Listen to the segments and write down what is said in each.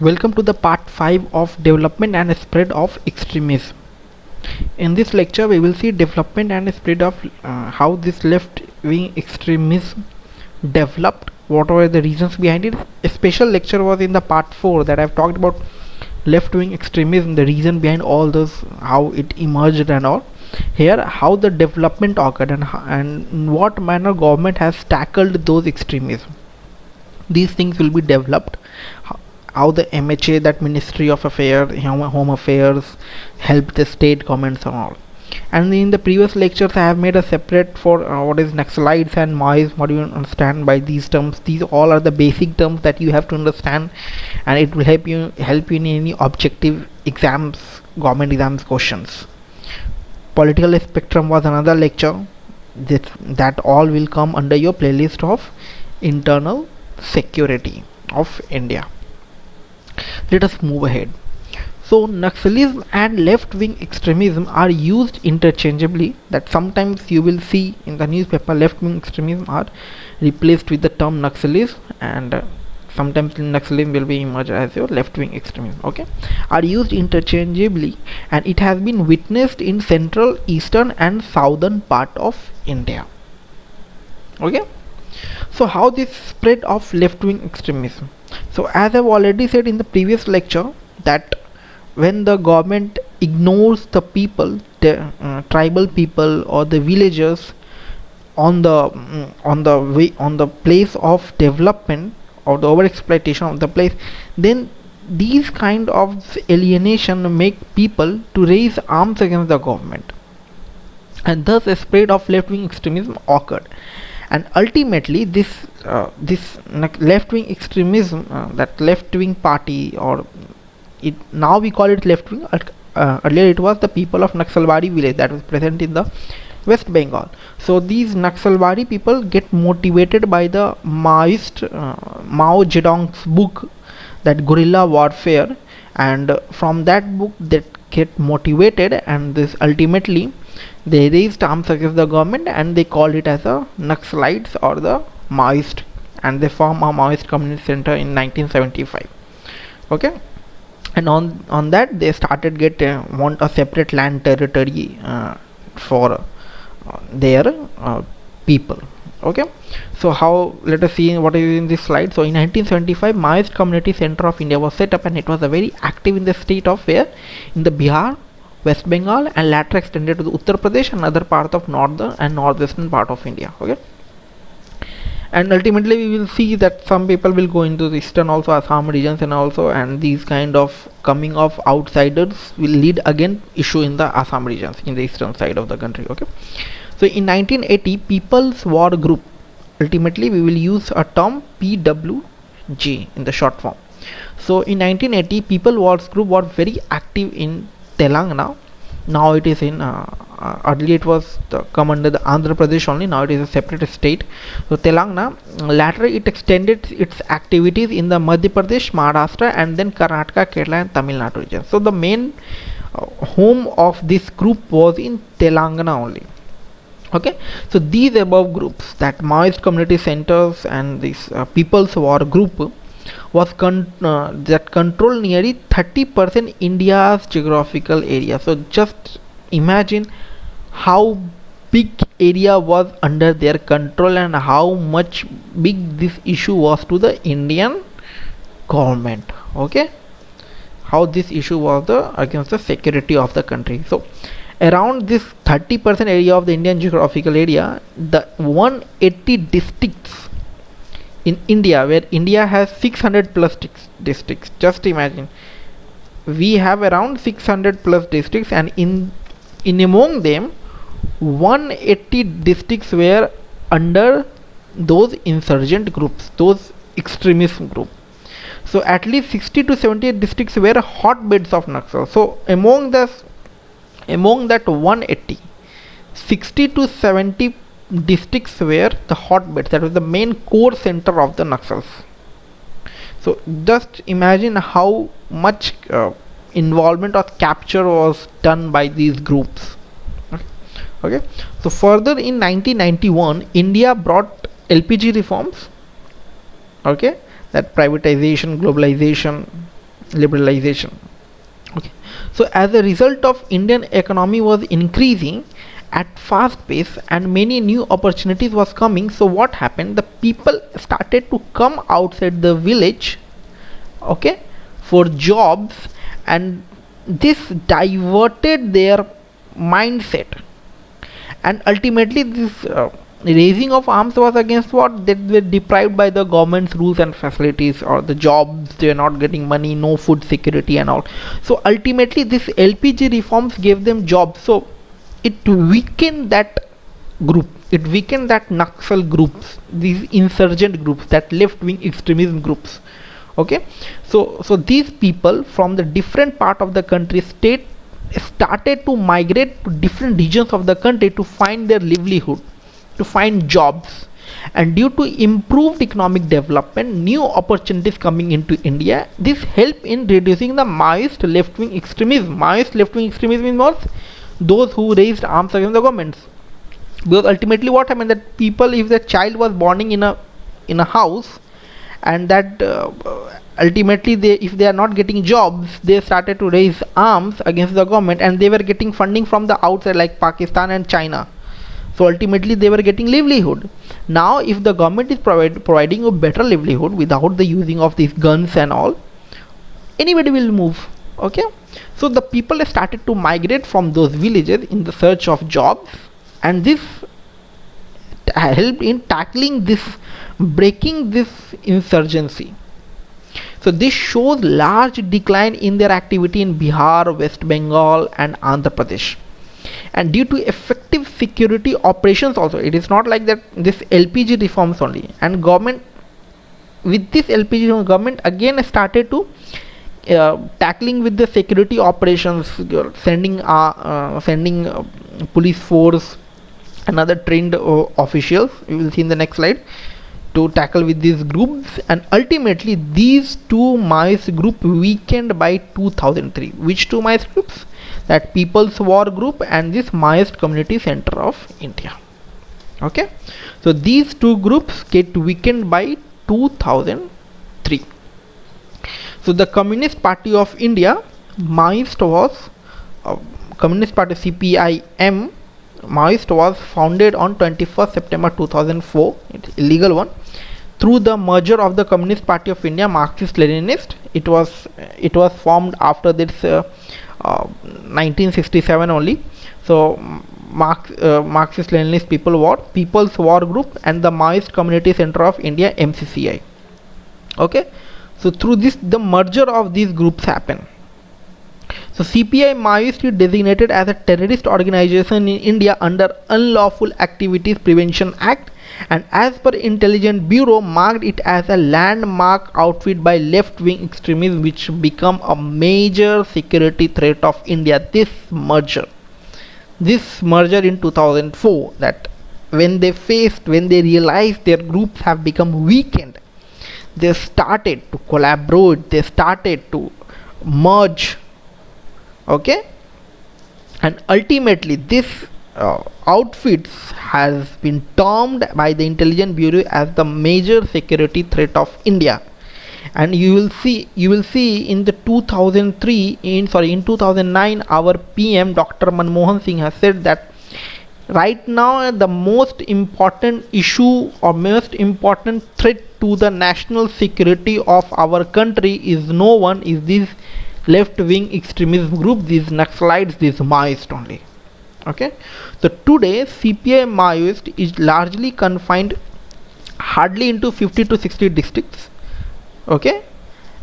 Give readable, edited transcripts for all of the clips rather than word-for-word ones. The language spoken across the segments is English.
Welcome to the part 5 of development and spread of extremism. In this lecture we will see development and spread of how this left wing extremism developed, what were the reasons behind it. A special lecture was in the part 4 that I've talked about left wing extremism, the reason behind all those, how it emerged and all. Here how the development occurred and in what manner government has tackled those extremism. These things will be developed, how the MHA, that Ministry of Home Affairs, helped the state governments and all. And in the previous lectures I have made a separate for what is Naxalites and Maoists, what do you understand by these terms. These all are the basic terms that you have to understand, and it will help you in any objective exams, government exams questions. Political spectrum was another lecture. That all will come under your playlist of internal security of India. Let us move ahead. So Naxalism and left-wing extremism are used interchangeably. That sometimes you will see in the newspaper left-wing extremism are replaced with the term Naxalism, and sometimes Naxalism will be emerged as your left-wing extremism. Okay, are used interchangeably, and it has been witnessed in central, eastern, and southern part of India. Okay, so how this spread of left-wing extremism? So as I've already said in the previous lecture, that when the government ignores the people, the tribal people or the villagers on the place of development or the over exploitation of the place, then these kind of alienation make people to raise arms against the government, and thus a spread of left-wing extremism occurred. And ultimately this left-wing extremism, that left-wing party, or it now we call it left-wing, earlier it was the people of Naxalbari village that was present in the West Bengal. So these Naxalbari people get motivated by the Maoist Mao Zedong's book, that guerrilla warfare, and from that book they get motivated, and this ultimately they raised arms against the government, and they called it as a Naxalites or the Maoist, and they formed a Maoist communist center in 1975. Okay, and on that they started want a separate land territory for their people. Okay, so how, let us see what is in this slide. So in 1975 Maoist Community Center of India was set up, and it was a very active in the state of where, in the Bihar, West Bengal, and later extended to the Uttar Pradesh and other part of northern and northwestern part of India. Okay, and ultimately we will see that some people will go into the eastern also, Assam regions, and also, and these kind of coming of outsiders will lead again issue in the Assam regions, in the eastern side of the country. Okay, so in 1980 People's War Group, ultimately we will use a term PWG in the short form. So in 1980 People Wars Group was very active in Telangana. Now it is in earlier it was come under the Andhra Pradesh only, now it is a separate state. So Telangana, later it extended its activities in the Madhya Pradesh, Maharashtra, and then Karnataka, Kerala, and Tamil Nadu region. So the main home of this group was in Telangana only. Okay, so these above groups, that Maoist community centers and this People's War Group, was that control nearly 30% India's geographical area. So just imagine how big area was under their control, and how much big this issue was to the Indian government. Okay, how this issue was against the security of the country. So around this 30% area of the Indian geographical area, the 180 districts in India, where India has 600 plus districts. Just imagine, we have around 600 plus districts, and in among them 180 districts were under those insurgent groups, those extremist group. So at least 60 to 70 districts were hotbeds of Naxal. So among that 180, 60 to 70 districts were the hotbeds, that was the main core center of the Naxals. So just imagine how much involvement or capture was done by these groups. Okay, so further in 1991 India brought LPG reforms. Okay, that privatization, globalization, liberalization. Okay, so as a result of Indian economy was increasing at fast pace and many new opportunities was coming, so what happened, the people started to come outside the village, okay, for jobs, and this diverted their mindset, and ultimately this raising of arms was against what, they were deprived by the government's rules and facilities, or the jobs, they are not getting money, no food security and all. So ultimately this LPG reforms gave them jobs, so it weakened that group, it weakened that Naxal groups, these insurgent groups, that left wing extremism groups. Okay, so these people from the different part of the country state started to migrate to different regions of the country to find their livelihood, to find jobs, and due to improved economic development, new opportunities coming into India, this helped in reducing the Maoist left-wing extremism. Maoist left-wing extremism was those who raised arms against the governments, because ultimately what happened, that people, if the child was born in a house, and that ultimately they, if they are not getting jobs, they started to raise arms against the government, and they were getting funding from the outside like Pakistan and China. So ultimately they were getting livelihood. Now if the government is providing a better livelihood without the using of these guns and all, anybody will move. Okay, so the people started to migrate from those villages in the search of jobs, and this helped in tackling this, breaking this insurgency. So this shows large decline in their activity in Bihar, West Bengal and Andhra Pradesh. And due to effective security operations also, it is not like that this LPG reforms only, and government, with this LPG government again started to tackling with the security operations, sending police force and other trained officials, we will see in the next slide, to tackle with these groups, and ultimately these two Maoist group weakened by 2003. Which two Maoist groups? That People's War Group and this Maoist Community Center of India. Okay, so these two groups get weakened by 2003. So the Communist Party of India, Maoist was Communist Party CPIM, Maoist was founded on 21st September 2004. It's illegal one. Through the merger of the Communist Party of India, Marxist-Leninist. It was formed after this 1967 only. So Marxist-Leninist People's War Group and the Maoist Community Center of India, MCCI. Okay, so through this, the merger of these groups happened. So CPI Maoist is designated as a terrorist organization in India under Unlawful Activities Prevention Act, and as per Intelligence Bureau marked it as a landmark outfit by left-wing extremism, which become a major security threat of India. This merger in 2004, that when they realized their groups have become weakened, they started to collaborate, they started to merge. Okay, and ultimately this outfits has been termed by the Intelligence Bureau as the major security threat of India. And you will see in the 2009 our PM Dr. Manmohan Singh has said that right now the most important issue or most important threat to the national security of our country is this left-wing extremism group, these Naxalites, these Maoist only. Okay, so today CPI Maoist is largely confined hardly into 50 to 60 districts. Okay,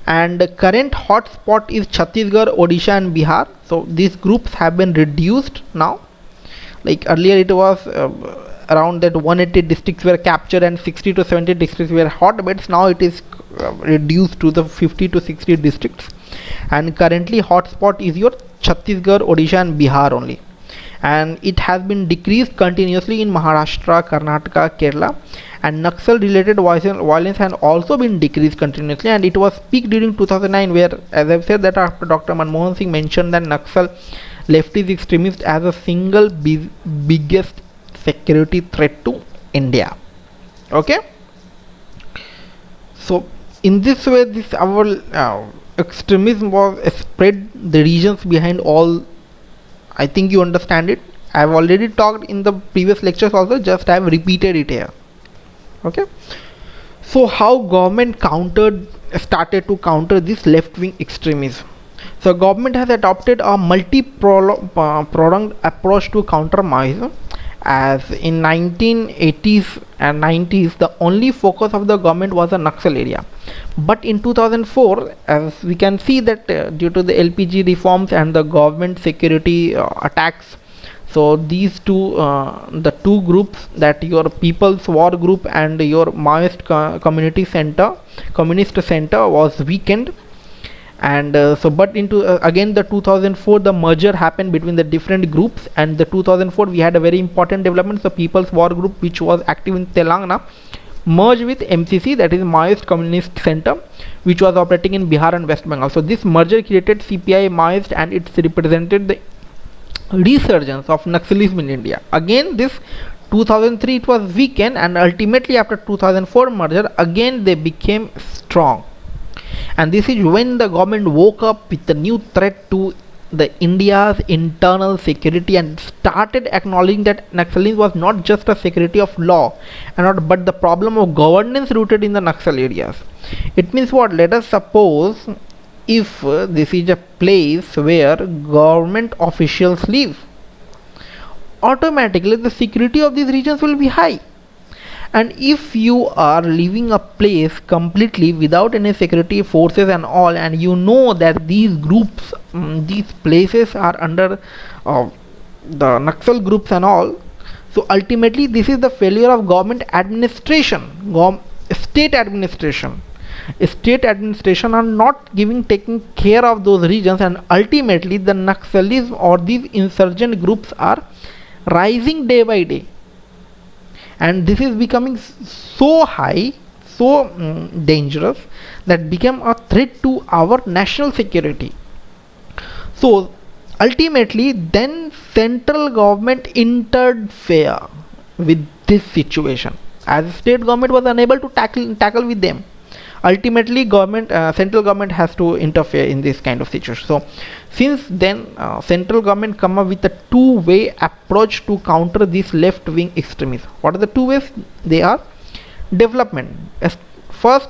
and the current hotspot is Chhattisgarh, Odisha and Bihar. So these groups have been reduced now. Like earlier it was around that 180 districts were captured and 60 to 70 districts were hotbeds. Now it is reduced to the 50 to 60 districts, and currently hotspot is your Chhattisgarh, Odisha and Bihar only, and it has been decreased continuously in Maharashtra, Karnataka, Kerala, and Naxal related violence has also been decreased continuously, and it was peaked during 2009, where, as I've said, that after Dr. Manmohan Singh mentioned that Naxal leftist extremist as a single biggest security threat to India. Okay, so in this way, this our extremism was spread the regions behind all. I think you understand it. I have already talked in the previous lectures also, just I have repeated it here. Okay, so how government started to counter this left wing extremism. So government has adopted a multi-pronged approach to counter Maoism. As in 1980s and 90s, the only focus of the government was the Naxal area. But in 2004, as we can see that due to the LPG reforms and the government security attacks, so these two, the two groups, that your People's War Group and your Maoist Communist Center was weakened. And so but into again the 2004 the merger happened between the different groups, and the 2004 we had a very important development. So People's War Group, which was active in Telangana, merged with MCC, that is Maoist Communist Center, which was operating in Bihar and West Bengal. So this merger created CPI Maoist, and it represented the resurgence of Naxalism in India. Again this 2003 it was weakened, and ultimately after 2004 merger again they became strong. And this is when the government woke up with a new threat to the India's internal security and started acknowledging that Naxalism was not just a security of law and not but the problem of governance rooted in the Naxal areas. It means what? Let us suppose if this is a place where government officials live, automatically the security of these regions will be high. And if you are leaving a place completely without any security forces and all, and you know that these groups, these places are under the Naxal groups and all, so ultimately this is the failure of government administration, state administration. State administration are not taking care of those regions, and ultimately the Naxalism or these insurgent groups are rising day by day. And this is becoming so high, so dangerous, that became a threat to our national security. So ultimately then central government interfere with this situation, as state government was unable to tackle with them. Ultimately central government has to interfere in this kind of situation. So since then central government come up with a two-way approach to counter this left-wing extremism. What are the two ways? They are development. First,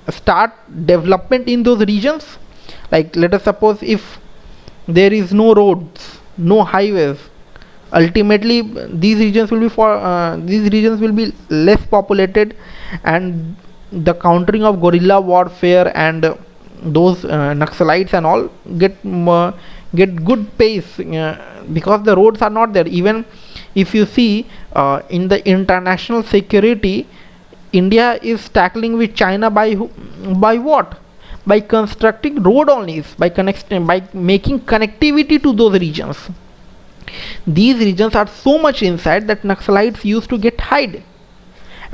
start development in those regions. Like let us suppose if there is no roads, no highways, ultimately these regions will be less populated, and the countering of guerrilla warfare and those Naxalites and all get good pace because the roads are not there. Even if you see in the international security, India is tackling with China by what? By constructing road only, by making connectivity to those regions. These regions are so much inside that Naxalites used to get hide.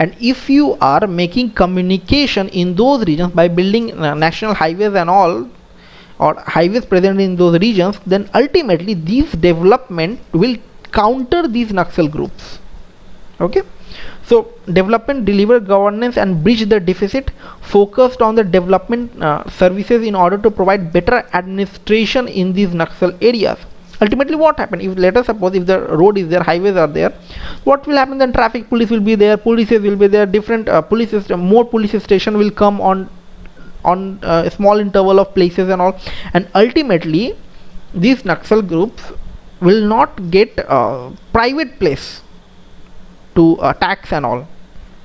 And if you are making communication in those regions by building national highways and all, or highways present in those regions, then ultimately these development will counter these Naxal groups. Okay, so development, deliver governance and bridge the deficit, focused on the development services in order to provide better administration in these Naxal areas. Ultimately what happened, if let us suppose if the road is there, highways are there, what will happen? Then traffic police will be there, polices will be there, different police system, more police station will come on a small interval of places and all, and ultimately these Naxal groups will not get private place to tax and all.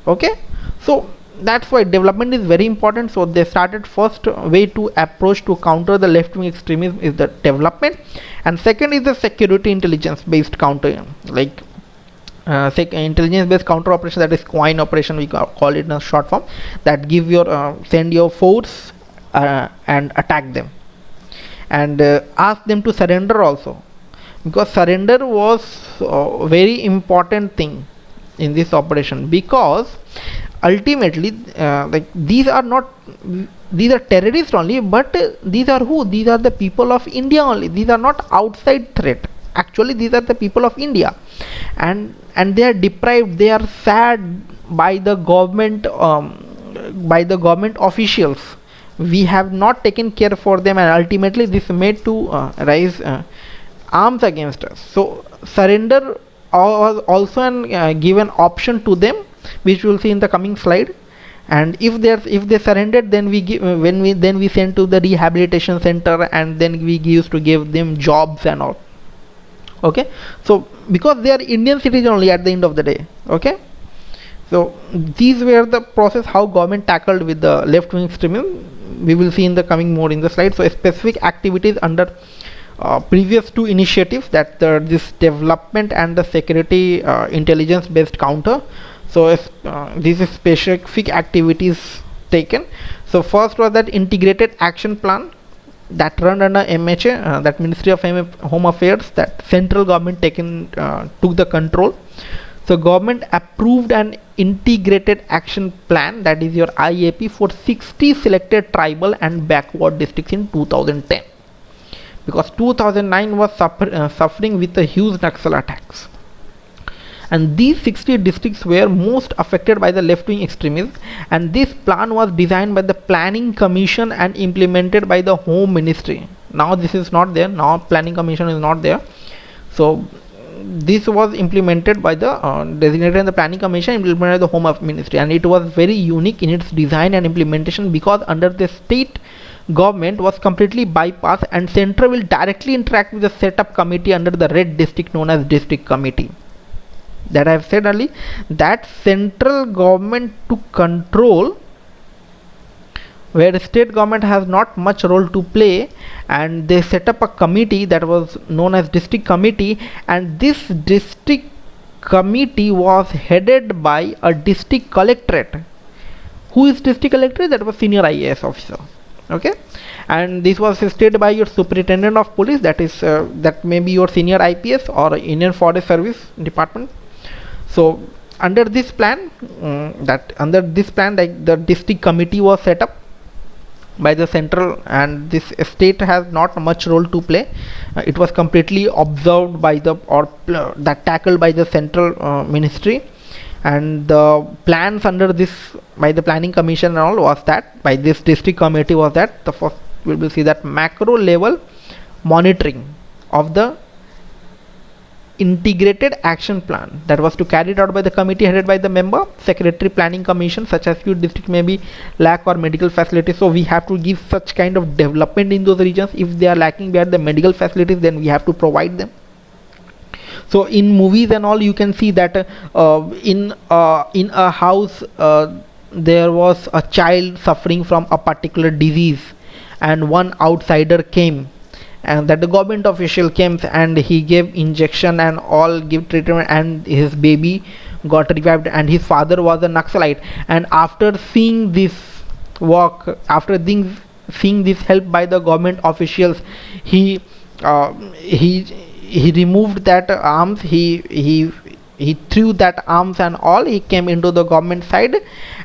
Okay, so that's why development is very important. So they started first way to approach to counter the left-wing extremism is the development, and second is the security intelligence based counter, like intelligence based counter operation, that is coin operation, we call it in a short form, that give your send your force and attack them and ask them to surrender also, because surrender was a very important thing in this operation, because ultimately like these are terrorists only, but these are who? These are the people of India only. These are not outside threat. Actually these are the people of India, and they are deprived, they are sad by the government officials, we have not taken care for them, and ultimately this made to rise arms against us. So surrender was also an given option to them, which we will see in the coming slide. And if they surrendered, then we give, then we send to the rehabilitation center, and then we used to give them jobs and all. Okay, so because they are Indian citizens only at the end of the day. Okay, so these were the process how government tackled with the left-wing extremism. We will see in the coming more in the slide. So specific activities under previous two initiatives, that this development and the security intelligence based counter. So these specific activities taken. So first was that integrated action plan that run under MHA, that Ministry of Home Affairs, that central government took the control. So government approved an integrated action plan, that is your IAP, for 60 selected tribal and backward districts in 2010, because 2009 was suffering with the huge Naxal attacks. And these 60 districts were most affected by the left-wing extremism, and this plan was designed by the Planning Commission and implemented by the Home Ministry. Now this is not there, now Planning Commission is not there. So this was implemented by the designated in the Planning Commission, implemented by the Home Ministry, and it was very unique in its design and implementation, because under the state government was completely bypassed, and central will directly interact with the setup committee under the red district known as district committee. That I have said earlier, that central government took control where the state government has not much role to play, and they set up a committee that was known as district committee, and this district committee was headed by a district collectorate. Who is district collectorate? That was senior IAS officer. Okay, and this was stated by your superintendent of police, that is that may be your senior IPS or Indian Forest Service Department. So under this plan, like the district committee was set up by the central, and this state has not much role to play. It was completely observed by the that tackled by the central ministry, and the plans under this by the Planning Commission and all was that by this district committee was that the first we will see that macro level monitoring of the integrated action plan that was to carried out by the committee headed by the member secretary Planning Commission, such as few district may be lack or medical facilities. So we have to give such kind of development in those regions. If they are lacking behind the medical facilities, then we have to provide them. So in movies and all, you can see that in a house there was a child suffering from a particular disease, and one outsider came, and that the government official came and he gave injection and all, give treatment, and his baby got revived, and his father was a Naxalite. And after seeing this work, after seeing this help by the government officials, he removed that arms, he threw that arms and all, he came into the government side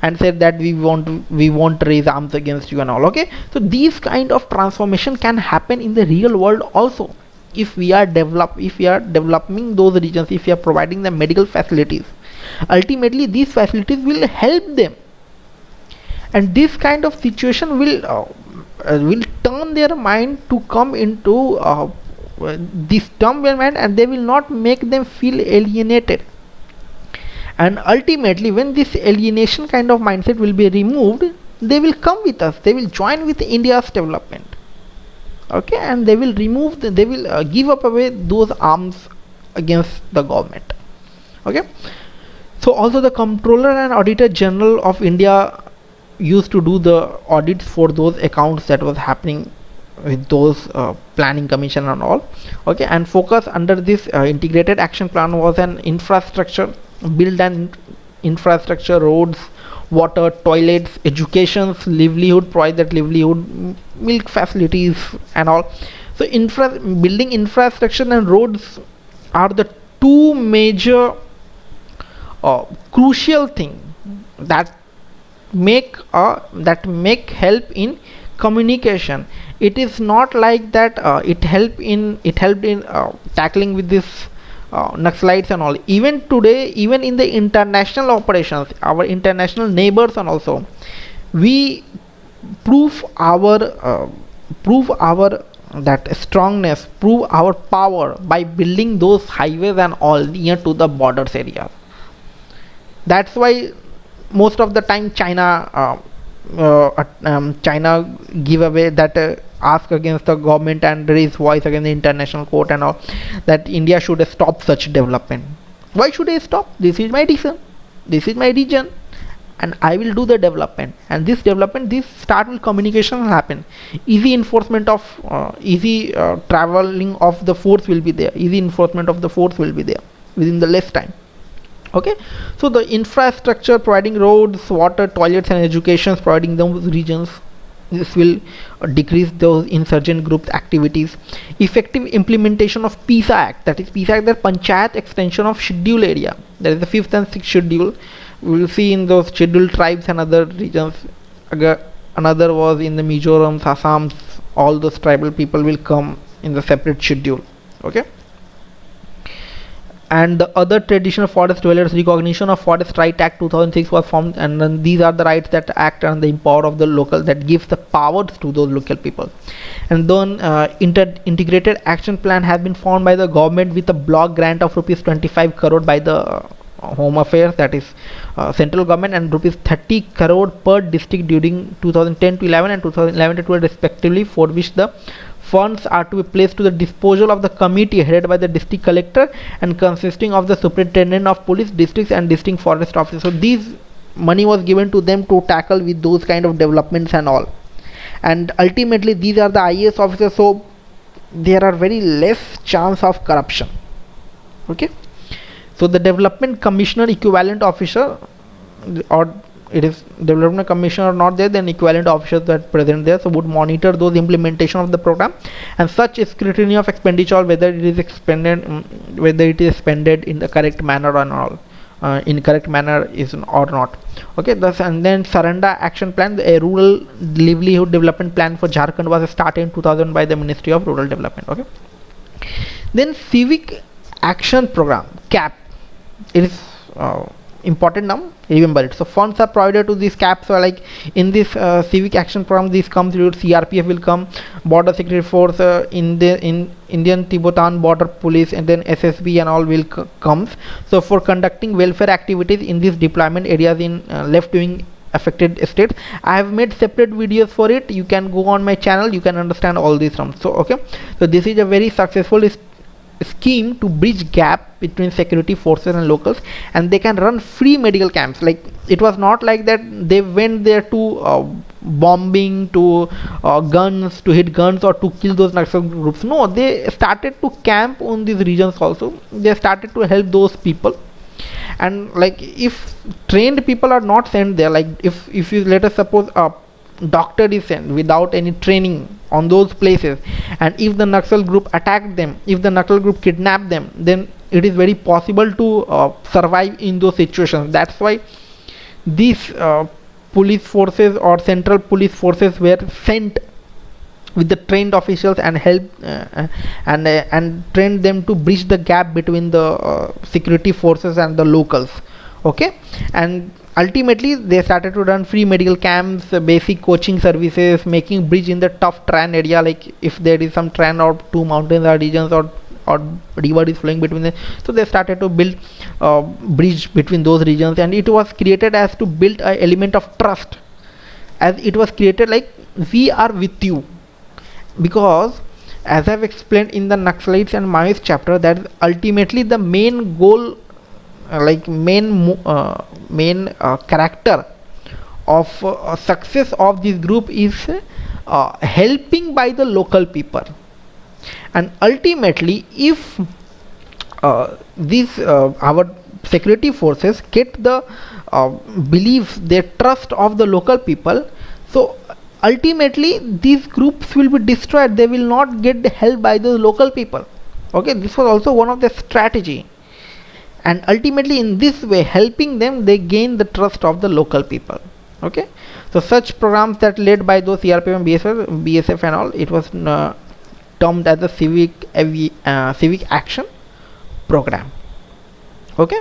and said that we won't raise arms against you and all. Okay, so these kind of transformation can happen in the real world also, if we are developing those regions, if we are providing them medical facilities. Ultimately these facilities will help them, and this kind of situation will turn their mind to come into this term mind, and they will not make them feel alienated. And ultimately when this alienation kind of mindset will be removed, they will come with us, they will join with India's development. Okay, and they will give up away those arms against the government. Okay, so also the Comptroller and Auditor General of India used to do the audits for those accounts that was happening with those Planning Commission and all. Okay, and focus under this integrated action plan was an infrastructure, build an infrastructure, roads, water, toilets, education, livelihood, provide that livelihood, milk facilities and all. So building infrastructure and roads are the two major crucial thing that make help in communication. It is not like that it helped in tackling with this Naxalites and all. Even today, even in the international operations, our international neighbors, and also we prove our prove our that strongness, prove our power by building those highways and all near to the borders area. That's why most of the time China give away that ask against the government and raise voice against the international court and all, that India should stop such development. Why should I stop? This is my region, this is my region, and I will do the development. And this development, this start with communication will happen. Easy enforcement of easy traveling of the force will be there. Easy enforcement of the force will be there within the less time. Okay, so the infrastructure, providing roads, water, toilets and education, providing those regions, this will decrease those insurgent groups activities. Effective implementation of PISA Act, that is PISA Act, the Panchayat extension of schedule area, that is the 5th and 6th schedule. We will see in those scheduled tribes and other regions. Another was in the Mizoram, Assam, all those tribal people will come in the separate schedule. Okay, and the other traditional forest dwellers, recognition of Forest Right Act 2006 was formed, and then these are the rights that act on the empower of the local, that gives the powers to those local people. And then integrated action plan has been formed by the government with a block grant of rupees 25 crore by the Home Affairs, that is central government, and rupees 30 crore per district during 2010 to 11 and 2011 to 12 respectively, for which the funds are to be placed to the disposal of the committee headed by the district collector and consisting of the superintendent of police districts and district forest officers. So these money was given to them to tackle with those kind of developments and all. And ultimately these are the IAS officers, so there are very less chance of corruption. Okay, so the development commissioner equivalent officer, or it is development commissioner not there, then equivalent officers that present there, so would monitor those implementation of the program, and such scrutiny of expenditure, whether it is expended in the correct manner or not, in correct manner is or not. Okay, thus, and then Saranda action plan, a rural livelihood development plan for Jharkhand was started in 2000 by the Ministry of Rural Development. Okay, then civic action program, CAP, it is important now, remember it. So funds are provided to these CAPs. So like in this civic action program, this comes through CRPF will come, border security force, in Indian Tibetan border police, and then SSB and all will comes. So for conducting welfare activities in these deployment areas in left wing affected states, I have made separate videos for it. You can go on my channel, you can understand all these terms. So okay, so this is a very successful scheme to bridge gap between security forces and locals, and they can run free medical camps. Like it was not like that they went there to bombing, to guns, to hit guns or to kill those Naxal groups. No, they started to camp on these regions also. They started to help those people. And like if trained people are not sent there, like if you let us suppose a doctor is sent without any training on those places, and if the Naxal group attacked them, if the Naxal group kidnapped them, then it is very possible to survive in those situations. That's why these police forces or central police forces were sent with the trained officials and help and trained them to bridge the gap between the security forces and the locals. Okay, and ultimately they started to run free medical camps, basic coaching services, making bridge in the tough terrain area, like if there is some terrain or two mountains or regions or river is flowing between them, so they started to build bridge between those regions. And it was created as to build a element of trust, as it was created like we are with you, because as I've explained in the Naxalites and Maoist chapter, that ultimately the main goal, main character of success of this group is helping by the local people. And ultimately if these our security forces get the belief, their trust of the local people, so ultimately these groups will be destroyed, they will not get help by the local people. Okay, this was also one of the strategy, and ultimately in this way, helping them, they gain the trust of the local people. Okay, so such programs that led by those CRPF and BSF and all, it was termed as the civic action program. Okay,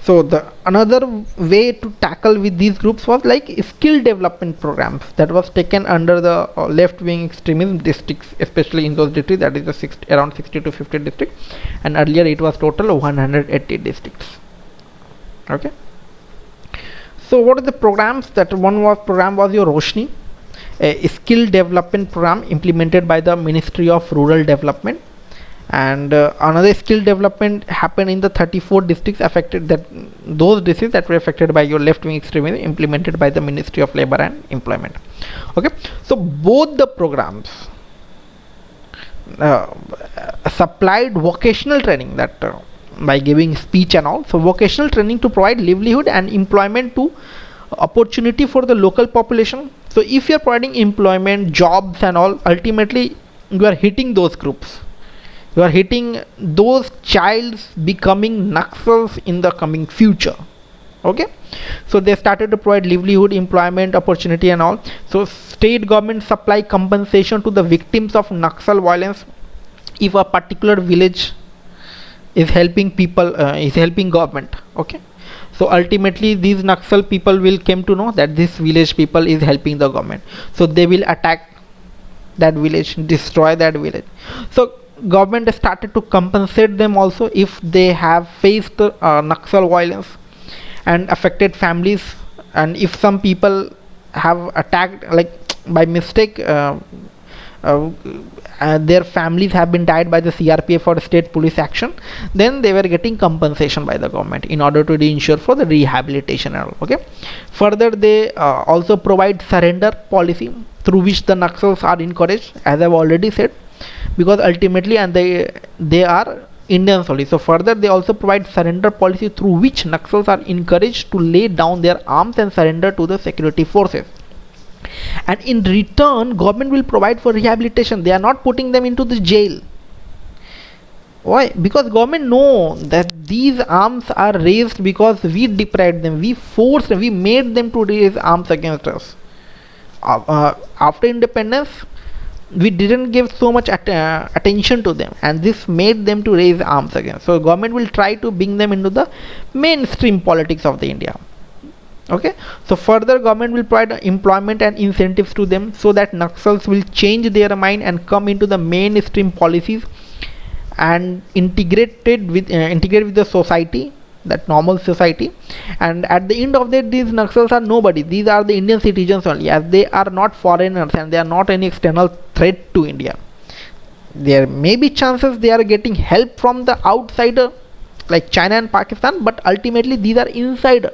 So the another way to tackle with these groups was like skill development programs that was taken under the left wing extremism districts, especially in those districts, that is the around 60 to 50 districts, and earlier it was total 180 districts. Okay, so what are the programs? That one was program was your Roshni, a skill development program implemented by the Ministry of Rural Development, and another skill development happened in the 34 districts affected, that those districts that were affected by your left wing extremism, implemented by the Ministry of Labor and Employment. Okay, so both the programs supplied vocational training, that by giving speech and all, so vocational training to provide livelihood and employment to opportunity for the local population. So if you are providing employment, jobs and all, ultimately you are hitting those groups, you are hitting those childs becoming Naxals in the coming future. Okay, so they started to provide livelihood, employment opportunity and all. So state government supply compensation to the victims of Naxal violence if a particular village is helping people, is helping government. Okay, so ultimately these Naxal people will come to know that this village people is helping the government, so they will attack that village, destroy that village. So government started to compensate them also if they have faced Naxal violence and affected families, and if some people have attacked like by mistake, their families have been died by the CRPF or state police action, then they were getting compensation by the government in order to ensure for the rehabilitation and all. Okay, further they also provide surrender policy through which the Naxals are encouraged, as I've already said, because ultimately and they are Indians only. So further they also provide surrender policy through which Naxals are encouraged to lay down their arms and surrender to the security forces, and in return government will provide for rehabilitation. They are not putting them into the jail. Why? Because government know that these arms are raised because we deprived them, we forced them, we made them to raise arms against us. After independence we didn't give so much attention to them, and this made them to raise arms again. So government will try to bring them into the mainstream politics of the India. Okay, so further government will provide employment and incentives to them so that Naxals will change their mind and come into the mainstream policies and integrate with the society, that normal society. And at the end of that, these Naxals are nobody, these are the Indian citizens only, as they are not foreigners and they are not any external threat to India. There may be chances they are getting help from the outsider like China and Pakistan, but ultimately these are insider.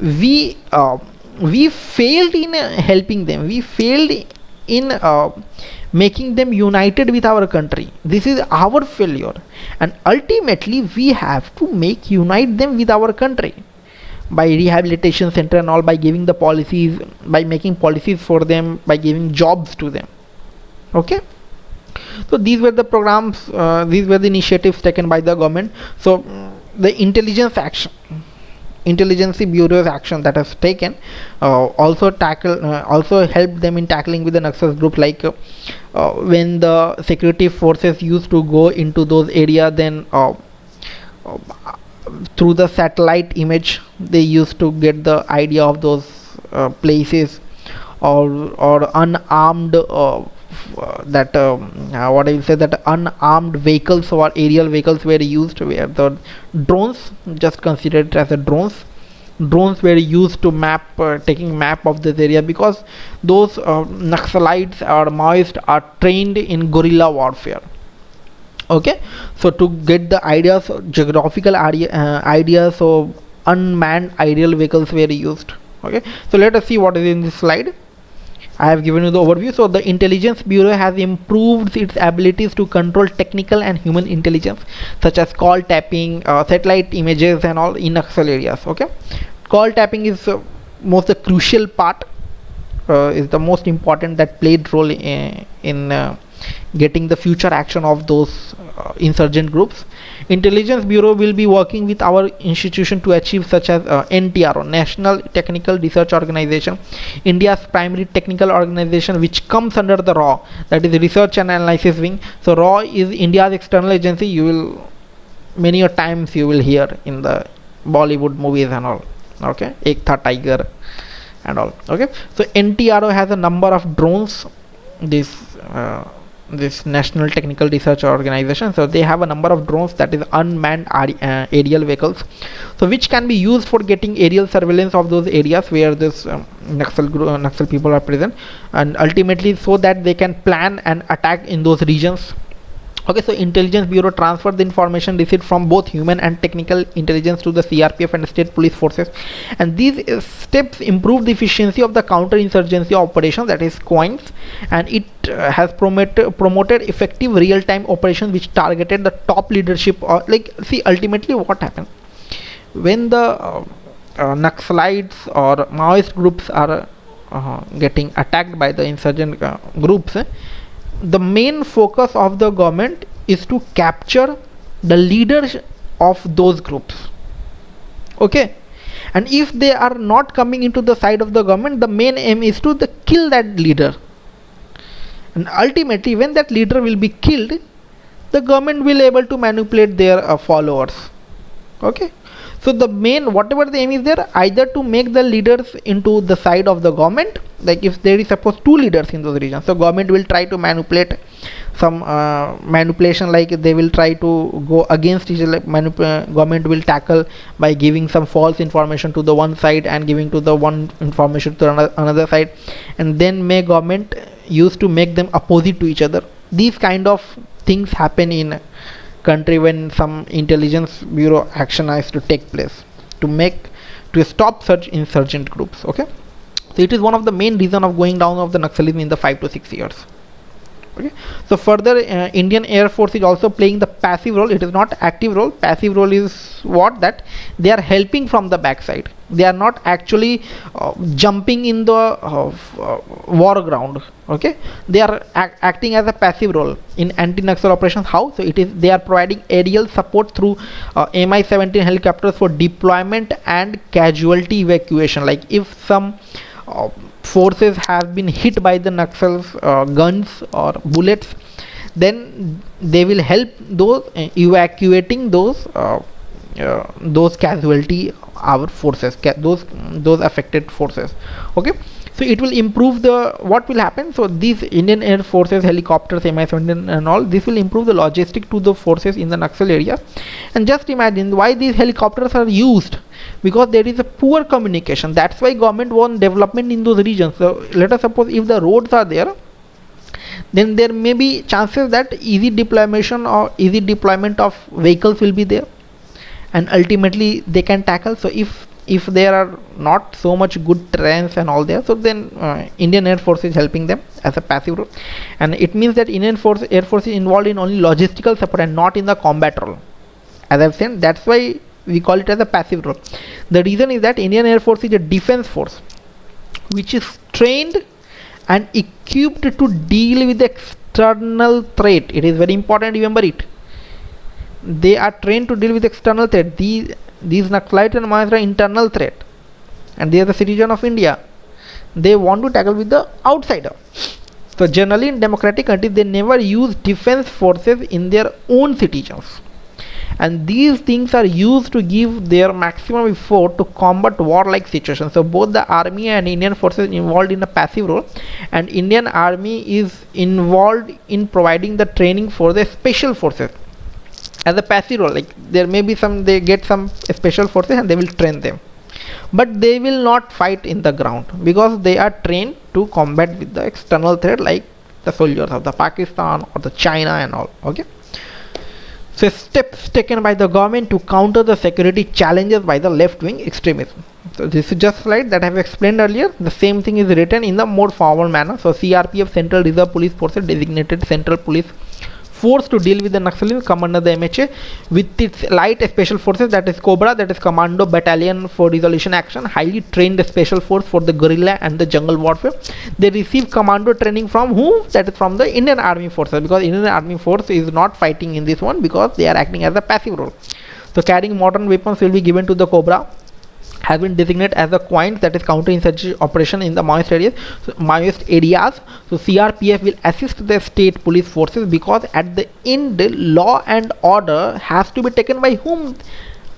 We failed in helping them, we failed in making them united with our country. This is our failure, and ultimately we have to unite them with our country by rehabilitation center and all, by giving the policies, by making policies for them, by giving jobs to them. Okay, so these were the programs, these were the initiatives taken by the government. So the intelligence bureau's action that has taken also helped them in tackling with the Naxal group, like when the security forces used to go into those areas, then through the satellite image they used to get the idea of those places, or unarmed that what I will say, that unarmed vehicles or aerial vehicles were used, where the drones, just consider it as a drones were used to taking map of this area, because those Naxalites or Maoists are trained in guerrilla warfare. Okay, so to get the ideas, geographical ideas, so unmanned aerial vehicles were used. Okay, so let us see what is in this slide. I have given you the overview. So the Intelligence Bureau has improved its abilities to control technical and human intelligence, such as call tapping, satellite images and all in Naxal areas. Okay, call tapping is most the crucial part, is the most important, that played role in getting the future action of those insurgent groups. Intelligence Bureau will be working with our institution to achieve, such as NTRO, National Technical Research Organization, India's primary technical organization, which comes under the RAW, that is Research and Analysis Wing. So RAW is India's external agency. You will many a times you will hear in the Bollywood movies and all. Okay, Ek Tha Tiger and all. Okay, so NTRO has a number of drones. This National Technical Research Organization, so they have a number of drones, that is unmanned aerial vehicles, so which can be used for getting aerial surveillance of those areas where this Naxal people are present, and ultimately so that they can plan and attack in those regions. Okay, so Intelligence Bureau transferred the information received from both human and technical intelligence to the CRPF and state police forces, and these steps improved the efficiency of the counter-insurgency operation, that is COINS, and it has promoted effective real-time operations which targeted the top leadership. See, ultimately what happened when the Naxalites or Maoist groups are getting attacked by the insurgent groups, the main focus of the government is to capture the leaders of those groups. Okay, and if they are not coming into the side of the government, the main aim is to kill that leader, and ultimately when that leader will be killed, the government will able to manipulate their followers. Okay, so the main, whatever the aim is there, either to make the leaders into the side of the government, like if there is suppose two leaders in those regions, so government will try to manipulate some manipulation, like they will try to go against each other. Government will tackle by giving some false information to the one side and giving to the one information to another side, and then may government use to make them opposite to each other. These kind of things happen in country when some intelligence bureau action has to take place to stop such insurgent groups. Okay, so it is one of the main reason of going down of the Naxalism in the 5 to 6 years. Okay, so further, Indian Air Force is also playing the passive role. It is not active role. Passive role is what, that they are helping from the backside. They are not actually jumping in the war ground. Okay, they are acting as a passive role in anti-Naxal operations. How? So it is, they are providing aerial support through Mi-17 helicopters for deployment and casualty evacuation. Like if some forces have been hit by the Naxals guns or bullets, then they will help those evacuating those casualty our forces, those affected forces. Okay, so it will improve the, what will happen, so these Indian Air Forces helicopters, Mi-17 and all, this will improve the logistic to the forces in the Naxal area. And just imagine why these helicopters are used, because there is a poor communication. That's why government want development in those regions. So let us suppose if the roads are there, then there may be chances that easy deployment of vehicles will be there, and ultimately they can tackle. So if there are not so much good terrains and all there, so then Indian Air Force is helping them as a passive role, and it means that Indian Air Force is involved in only logistical support and not in the combat role. As I've said, that's why we call it as a passive role. The reason is that Indian Air Force is a defense force which is trained and equipped to deal with the external threat. It is very important, remember it. They are trained to deal with external threat. These Naxalites and Maoists are internal threat, and they are the citizen of India. They want to tackle with the outsider. So generally in democratic countries, they never use defense forces in their own citizens, and these things are used to give their maximum effort to combat war-like situations. So both the army and Indian forces involved in a passive role, and Indian army is involved in providing the training for the special forces as a passive role. Like there may be some, they get some special forces and they will train them, but they will not fight in the ground because they are trained to combat with the external threat, like the soldiers of the Pakistan or the China and all. Okay, so steps taken by the government to counter the security challenges by the left-wing extremism. So this is just slide that I have explained earlier. The same thing is written in the more formal manner. So CRPF, Central Reserve Police Forces, designated Central Police Force to deal with the Naxalism, come under the MHA with its light special forces, that is Cobra, that is Commando Battalion for Resolution Action, highly trained special force for the guerrilla and the jungle warfare. They receive commando training from whom? That is from the Indian Army Forces, because Indian Army Force is not fighting in this one because they are acting as a passive role. So carrying modern weapons will be given to the Cobra, has been designated as the COINS, that is counter-insurgency operation in the Maoist areas. So CRPF will assist the state police forces, because at the end law and order has to be taken by whom?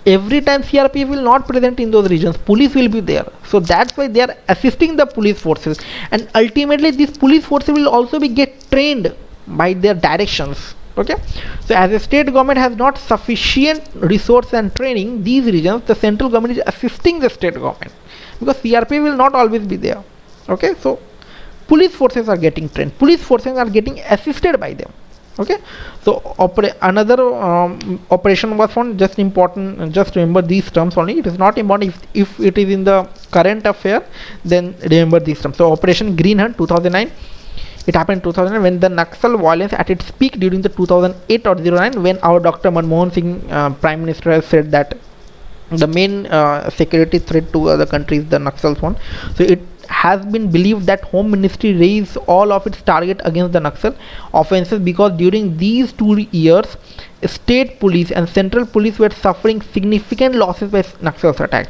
every time CRPF will not present in those regions, police will be there. So that's why they are assisting the police forces, and ultimately these police forces will also be get trained by their directions. Okay, so as a state government has not sufficient resource and training these regions, the central government is assisting the state government, because CRPF will not always be there. Okay, so police forces are getting trained, police forces are getting assisted by them. Okay, so another operation was found, just important, just remember these terms only. It is not important if it is in the current affair, then remember these terms. So Operation Green Hunt 2009, it happened in 2009 when the Naxal violence at its peak during the 2008 or 09, when our Dr. Manmohan Singh Prime Minister has said that the main security threat to the country is the Naxals one. So it has been believed that Home Ministry raised all of its target against the Naxal offences, because during these 2 years state police and central police were suffering significant losses by Naxals attack,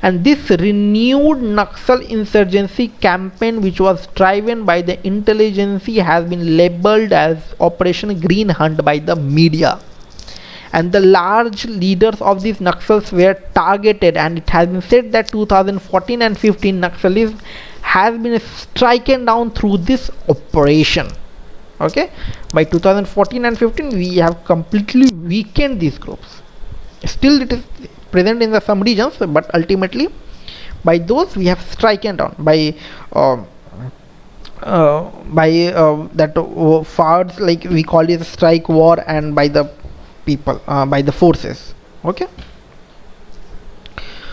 and this renewed Naxal insurgency campaign, which was driven by the intelligence, has been labelled as Operation Green Hunt by the media, and the large leaders of these Naxals were targeted, and it has been said that 2014 and 15 Naxalism has been stricken down through this operation. Okay, by 2014 and 15 we have completely weakened these groups. Still it is present in the some regions, but ultimately by those we have stricken down by that FARDs, like we call it strike war, and by the people, by the forces. Okay,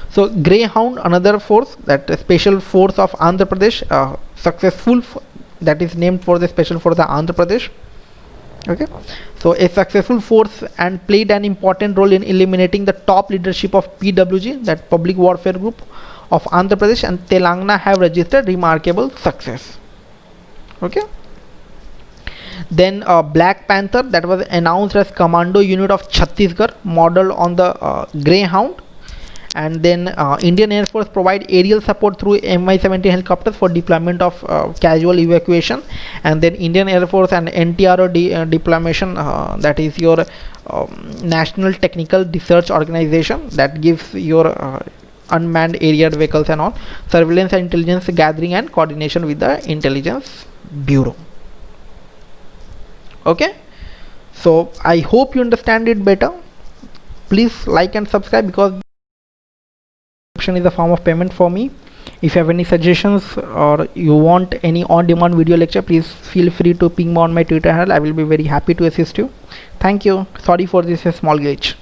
so Greyhound, another force, that special force of Andhra Pradesh, successful that is named for the special force of Andhra Pradesh. Okay, so a successful force and played an important role in eliminating the top leadership of PWG, that public warfare group of Andhra Pradesh, and Telangana have registered remarkable success. Okay, then Black Panther, that was announced as commando unit of Chhattisgarh, modeled on the Greyhound. And then Indian Air Force provide aerial support through Mi-17 helicopters for deployment of casual evacuation. And then Indian Air Force and NTRO deployment, that is your National Technical Research Organization, that gives your unmanned aerial vehicles and all, surveillance and intelligence gathering and coordination with the intelligence bureau. Okay, so I hope you understand it better. Please like and subscribe, because is a form of payment for me. If you have any suggestions or you want any on-demand video lecture, please feel free to ping me on my Twitter handle. I will be very happy to assist you. Thank you. Sorry for this small glitch.